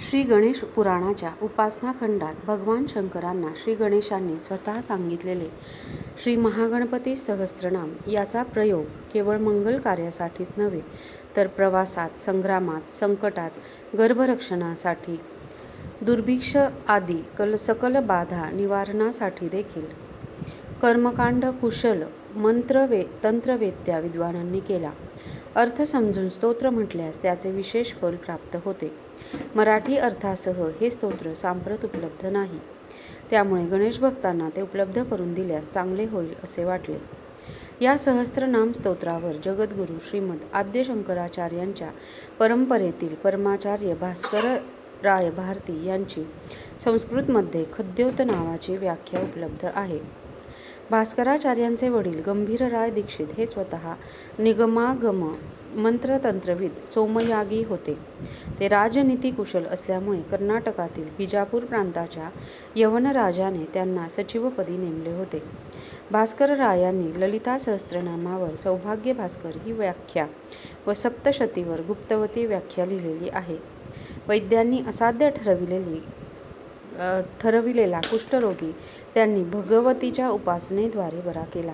श्री गणेश पुराणाच्या उपासना खंडात भगवान शंकरांना श्री गणेशांनी स्वतः सांगितलेले श्री महागणपती सहस्त्रनाम याचा प्रयोग केवळ मंगल कार्यासाठीच नव्हे तर प्रवासात, संग्रामात, संकटात, गर्भरक्षणासाठी, दुर्भिक्ष आदी सकल बाधा निवारणासाठी देखील कर्मकांड कुशल तंत्रवेत्या विद्वानांनी केला. अर्थ समजून स्तोत्र म्हटल्यास त्याचे विशेष फल प्राप्त होते. मराठी अर्थासह हे स्तोत्र सांप्रत उपलब्ध नाही. त्यामुळे गणेश भक्तांना ते उपलब्ध करून दिल्यास चांगले होईल असे वाटले. या सहस्त्रनाम स्तोत्रावर जगद्गुरू श्रीमद आद्य शंकराचार्यांच्या परंपरेतील परमाचार्य भास्करराय भारती यांची संस्कृतमध्ये खद्योत नावाची व्याख्या उपलब्ध आहे. भास्कराचार्यांचे वडील गंभीरराय दीक्षित हे स्वतः निगमागम मंत्रतंत्रविद सोमयागी होते. ते राजनीती कुशल असल्यामुळे कर्नाटकातील बिजापूर प्रांताच्या यवनराजाने त्यांना सचिवपदी नेमले होते. भास्कररायांनी ललिता सहस्त्रनामावर सौभाग्य भास्कर ही व्याख्या व सप्तशतीवर गुप्तवती व्याख्या लिहिलेली आहे. वैद्यांनी असाध्य ठरविलेला कुष्ठरोगी त्यांनी भगवतीच्या उपासनेद्वारे बरा केला.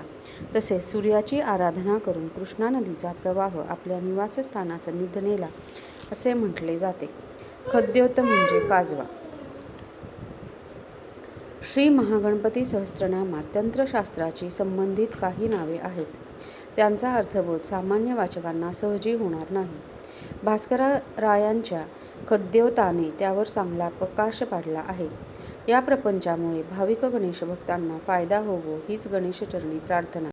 तसेच सूर्याची आराधना करून कृष्णा नदीचा प्रवाह आपल्या निवासस्थानासन्निध नेला असे म्हटले जाते. खद्योत म्हणजे काजवा. श्री महागणपती सहस्त्रनामात तंत्रशास्त्राची संबंधित काही नावे आहेत. त्यांचा अर्थबोध सामान्य वाचकांना सहजी होणार नाही. भास्कररायांच्या खद्योताने त्यावर चांगला प्रकाश पाडला आहे. या प्रपंचामुळे भाविक गणेश भक्तांना फायदा होवो हीच गणेशचरणी प्रार्थना.